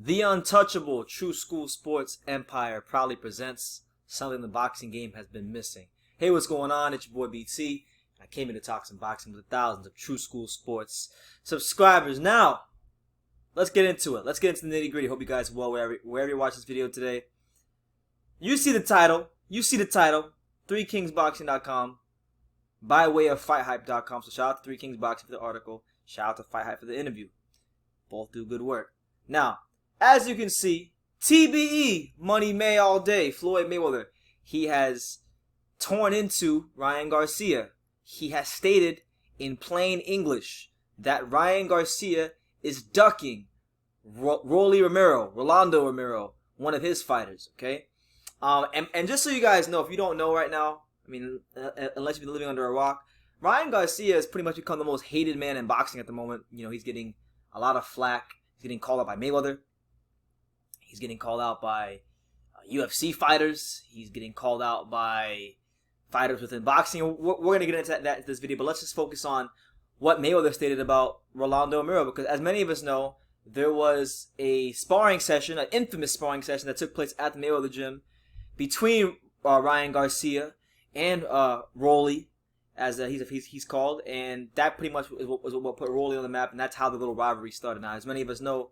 The untouchable True School Sports Empire proudly presents something the boxing game has been missing. Hey, what's going on? It's your boy BT. I came here to talk some boxing with thousands of True School Sports subscribers. Now, let's get into it. Let's get into the nitty gritty. Hope you guys are well wherever you watch this video today. You see the title. 3kingsboxing.com by way of FightHype.com. So shout out to 3kingsboxing for the article. Shout out to FightHype for the interview. Both do good work. Now, as you can see, TBE, Money May all day, Floyd Mayweather. He has torn into Ryan Garcia. He has stated in plain English that Ryan Garcia is ducking Rolando Romero, one of his fighters, okay? And just so you guys know, if you don't know right now, I mean, unless you've been living under a rock, Ryan Garcia has pretty much become the most hated man in boxing at the moment. You know, he's getting a lot of flack. He's getting called out by Mayweather. He's getting called out by UFC fighters. He's getting called out by fighters within boxing. We're going to get into that in this video, but let's just focus on what Mayweather stated about Rolando Romero, because as many of us know, there was a sparring session, an infamous sparring session that took place at the Mayweather gym between Ryan Garcia and Rolly, as he's called, and that pretty much is what put Rolly on the map, and that's how the little rivalry started. Now, as many of us know,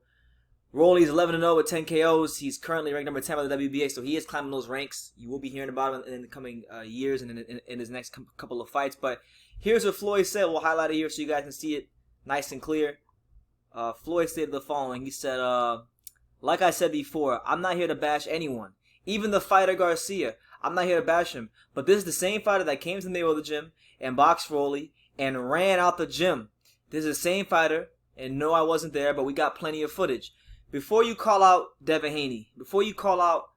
Rolly's 11-0 with 10 KOs. He's currently ranked number 10 by the WBA, so he is climbing those ranks. You will be hearing about him in the coming years and in his next couple of fights. But here's what Floyd said. We'll highlight it here so you guys can see it nice and clear. Floyd stated the following. He said, like I said before, I'm not here to bash anyone. Even the fighter Garcia, I'm not here to bash him. But this is the same fighter that came to the Mayweather gym and boxed Rolly and ran out the gym. This is the same fighter, and no, I wasn't there, but we got plenty of footage. Before you call out Devin Haney, before you call out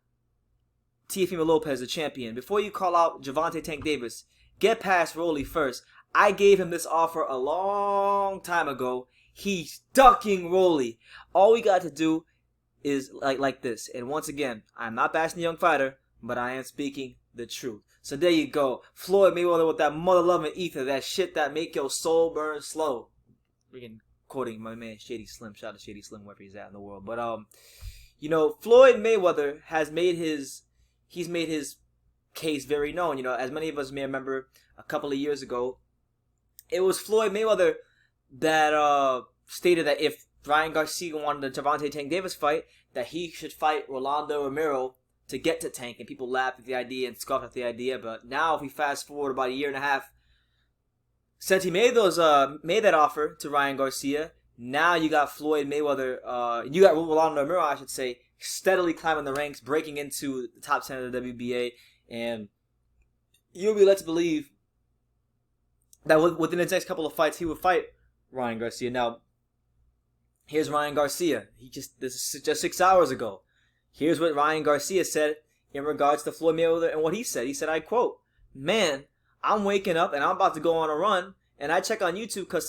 Teofimo Lopez, the champion, before you call out Gervonta Tank Davis, get past Rolly first. I gave him this offer a long time ago. He's ducking Rolly. All we got to do is like this. And once again, I'm not bashing the young fighter, but I am speaking the truth. So there you go. Floyd Mayweather with that mother-loving ether, that shit that make your soul burn slow. Freaking quoting my man Shady Slim. Shout out to Shady Slim wherever he's at in the world. But you know, Floyd Mayweather has made his case very known. You know, as many of us may remember, a couple of years ago, it was Floyd Mayweather that stated that if Ryan Garcia wanted the Gervonta Tank Davis fight, that he should fight Rolando Romero to get to Tank, and people laughed at the idea and scoffed at the idea. But now, if we fast forward about a year and a half since he made that offer to Ryan Garcia, now you got Floyd Mayweather, you got Rolando Romero, I should say, steadily climbing the ranks, breaking into the top 10 of the WBA, and you'll be led to believe that within the next couple of fights, he would fight Ryan Garcia. Now, here's Ryan Garcia. This is just 6 hours ago. Here's what Ryan Garcia said in regards to Floyd Mayweather and what he said. He said, I quote, "Man, I'm waking up and I'm about to go on a run, and I check on YouTube because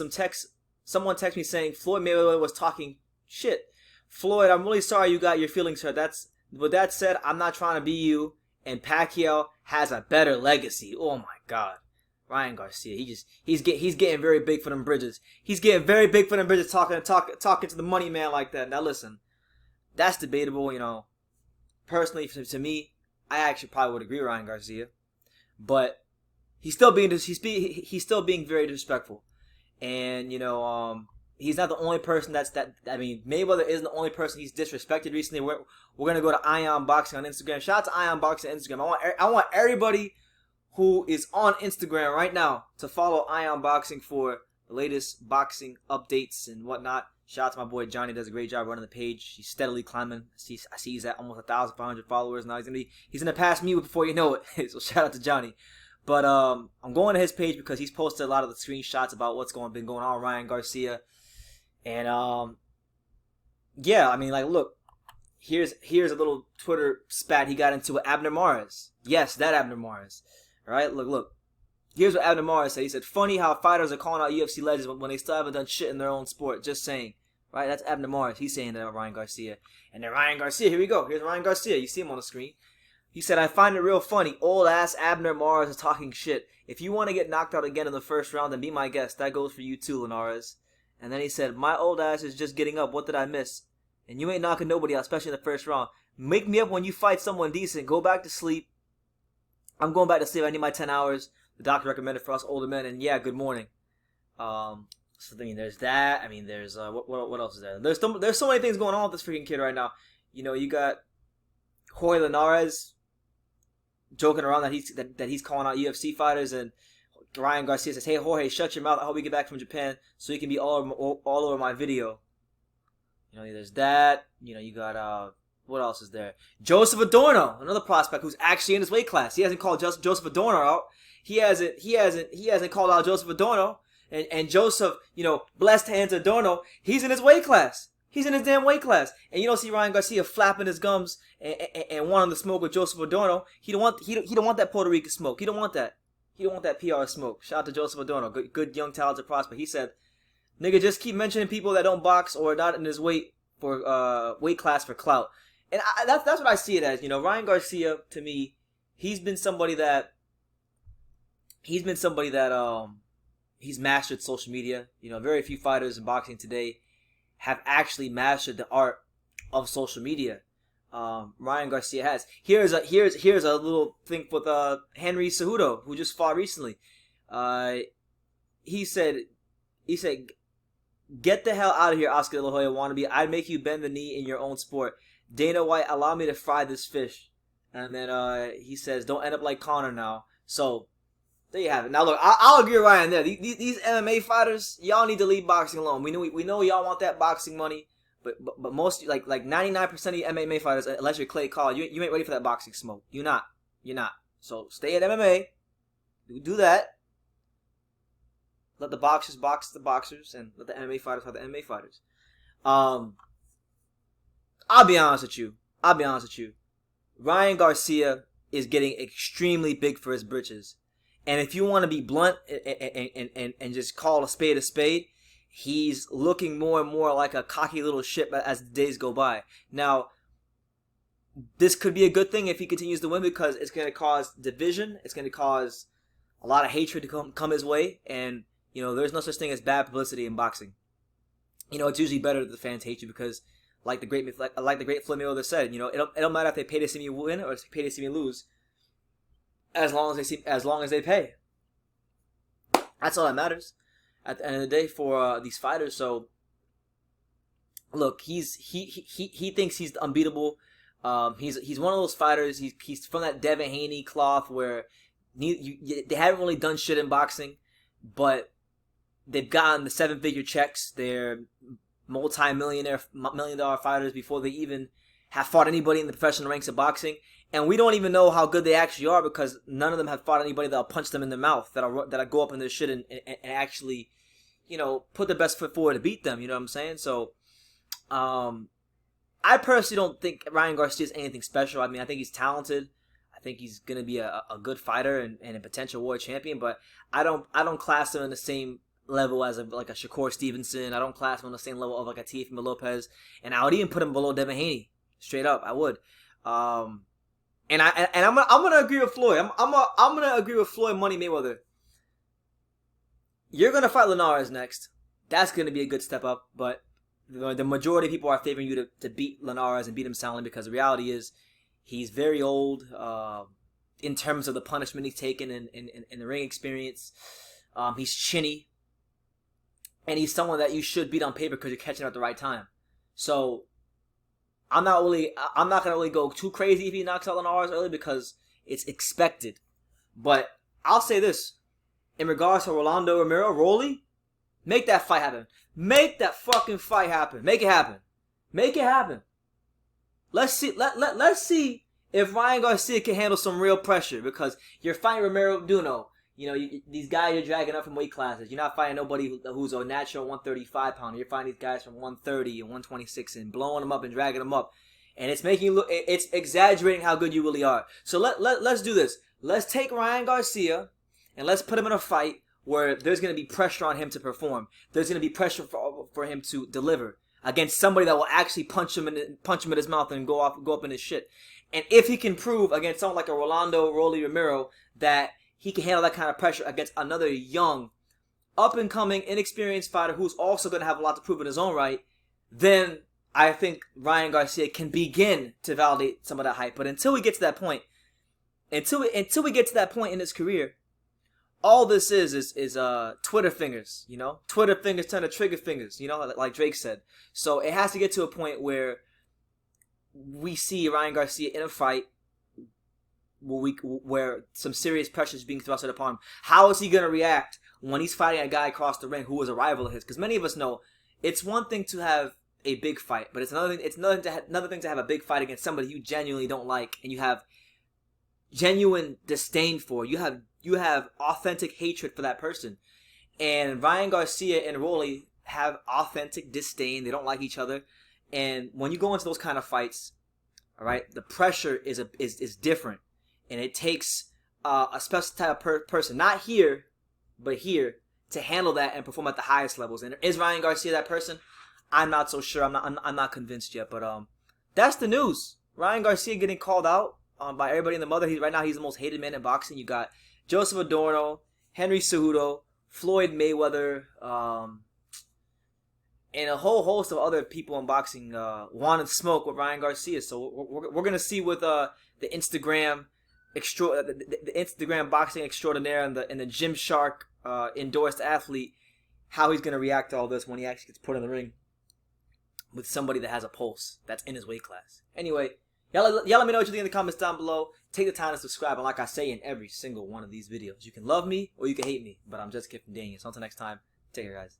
someone texted me saying Floyd Mayweather was talking shit. Floyd, I'm really sorry you got your feelings hurt. With that said, I'm not trying to be you, and Pacquiao has a better legacy." Oh my God, Ryan Garcia, he's getting very big for them bridges. He's getting very big for them bridges, talking to the money man like that. Now listen, that's debatable. You know, personally, to me, I actually probably would agree with Ryan Garcia, but he's still being very disrespectful, and you know, he's not the only person I mean, Mayweather isn't the only person he's disrespected recently. We're gonna go to Ion Boxing on Instagram. Shout out to Ion Boxing on Instagram. I want everybody who is on Instagram right now to follow Ion Boxing for the latest boxing updates and whatnot. Shout out to my boy Johnny, does a great job running the page. He's steadily climbing. I see he's at almost 1,500 followers now. He's gonna pass me before you know it. So shout out to Johnny. But I'm going to his page because he's posted a lot of the screenshots about what's been going on with Ryan Garcia. And yeah, I mean, like, look, here's a little Twitter spat he got into with Abner Mares. Yes, that Abner Mares. All right, look. Here's what Abner Mares said. He said, "Funny how fighters are calling out UFC legends when they still haven't done shit in their own sport. Just saying." Right? That's Abner Mares. He's saying that about Ryan Garcia. And then Ryan Garcia, here we go. Here's Ryan Garcia. You see him on the screen. He said, "I find it real funny. Old ass Abner Mares is talking shit. If you want to get knocked out again in the first round, then be my guest. That goes for you too, Linares." And then he said, "My old ass is just getting up. What did I miss?" and you ain't knocking nobody out, especially in the first round. Make me up when you fight someone decent. Go back to sleep. I'm going back to sleep. I need my 10 hours. The doctor recommended for us older men, and yeah, good morning. So I mean, there's that. I mean, there's what else is there? There's so many things going on with this freaking kid right now. You know, you got Jorge Linares joking around that he's calling out UFC fighters, and Ryan Garcia says, "Hey Jorge, shut your mouth. I hope you get back from Japan so you can be all over my video." You know, there's that. You know, you got what else is there? Joseph Adorno, another prospect who's actually in his weight class. He hasn't called Joseph Adorno out. He hasn't called out Joseph Adorno. And Joseph, you know, blessed hands Adorno, he's in his weight class. He's in his damn weight class. And you don't see Ryan Garcia flapping his gums and wanting to smoke with Joseph Adorno. He don't want that Puerto Rican smoke. He don't want that. He don't want that PR smoke. Shout out to Joseph Adorno, good young talented prospect. He said, "Nigga, just keep mentioning people that don't box or are not in his weight class for clout." And that's what I see it as. You know, Ryan Garcia, to me, he's been somebody that he's mastered social media. You know, very few fighters in boxing today have actually mastered the art of social media. Ryan Garcia has. Here's a little thing with Henry Cejudo, who just fought recently. He said, "Get the hell out of here, Oscar De La Hoya wannabe. I'd make you bend the knee in your own sport. Dana White, allow me to fry this fish." And then he says, "Don't end up like Conor now." So there you have it. Now look, I'll agree with Ryan there. These MMA fighters, y'all need to leave boxing alone. We know y'all want that boxing money, but most like 99% of you MMA fighters, unless you're Clay Call, you ain't ready for that boxing smoke. You're not. So stay at MMA. Do that. Let the boxers box the boxers, and let the MMA fighters fight the MMA fighters. I'll be honest with you. Ryan Garcia is getting extremely big for his britches. And if you want to be blunt and just call a spade, he's looking more and more like a cocky little shit as the days go by. Now, this could be a good thing if he continues to win, because it's going to cause division. It's going to cause a lot of hatred to come his way. And, you know, there's no such thing as bad publicity in boxing. You know, it's usually better that the fans hate you because, like the great Floyd Mayweather said, you know, it don't matter if they pay to see me win or if they pay to see me lose, as long as they pay. That's all that matters at the end of the day for these fighters. So, look, he thinks he's unbeatable. He's one of those fighters. He's from that Devin Haney cloth where they haven't really done shit in boxing, but they've gotten the 7-figure checks. They're multi-million-dollar fighters before they even have fought anybody in the professional ranks of boxing. And we don't even know how good they actually are because none of them have fought anybody that'll punch them in the mouth, that'll go up in their shit and actually, you know, put their best foot forward to beat them. You know what I'm saying? So, I personally don't think Ryan Garcia is anything special. I mean, I think he's talented. I think he's gonna be a good fighter and a potential world champion. But I don't class him in the same level as like a Shakur Stevenson. I don't class him on the same level of like a Teofimo Lopez. And I would even put him below Devin Haney. Straight up, I would. And I'm gonna agree with Floyd. I'm gonna agree with Floyd Money Mayweather. You're gonna fight Linares next. That's gonna be a good step up. But the majority of people are favoring you to beat Linares and beat him soundly because the reality is he's very old in terms of the punishment he's taken in the ring experience. He's chinny, and he's someone that you should beat on paper because you're catching him at the right time. So I'm not gonna really go too crazy if he knocks out Linares early because it's expected. But I'll say this: in regards to Rolando Romero, Rolly, make that fight happen. Make that fucking fight happen. Make it happen. Make it happen. Let's see. Let's see if Ryan Garcia can handle some real pressure because you're fighting Romero Duno. You know, these guys you're dragging up from weight classes. You're not fighting nobody who's a natural 135 pounder. You're fighting these guys from 130 and 126 and blowing them up and dragging them up. And it's making you look, it's exaggerating how good you really are. So let's do this. Let's take Ryan Garcia and let's put him in a fight where there's going to be pressure on him to perform. There's going to be pressure for him to deliver against somebody that will actually punch him in his mouth and go up in his shit. And if he can prove against someone like a Rolando Rolly Romero that he can handle that kind of pressure against another young, up-and-coming, inexperienced fighter who's also going to have a lot to prove in his own right, then I think Ryan Garcia can begin to validate some of that hype. But until we get to that point, until we get to that point in his career, all this is Twitter fingers, you know? Twitter fingers turn to trigger fingers, you know, like Drake said. So it has to get to a point where we see Ryan Garcia in a fight where some serious pressure is being thrusted upon him. How is he going to react when he's fighting a guy across the ring who is a rival of his? Because many of us know it's one thing to have a big fight, but it's another thing to have a big fight against somebody you genuinely don't like and you have genuine disdain for. You have authentic hatred for that person. And Ryan Garcia and Rolly have authentic disdain. They don't like each other. And when you go into those kind of fights, all right, the pressure is different. And it takes a special type of person, not here, but here, to handle that and perform at the highest levels. And is Ryan Garcia that person? I'm not so sure. I'm not convinced yet. But that's the news. Ryan Garcia getting called out by everybody in the mother. Right now he's the most hated man in boxing. You got Joseph Adorno, Henry Cejudo, Floyd Mayweather, and a whole host of other people in boxing wanting smoke with Ryan Garcia. So we're gonna see with the Instagram the Instagram boxing extraordinaire and the Gymshark endorsed athlete, how he's gonna react to all this when he actually gets put in the ring with somebody that has a pulse that's in his weight class. Anyway, y'all let me know what you think in the comments down below. Take the time to subscribe, and like I say in every single one of these videos, you can love me or you can hate me, but I'm just Kip from Daniel. So until next time, take care, guys.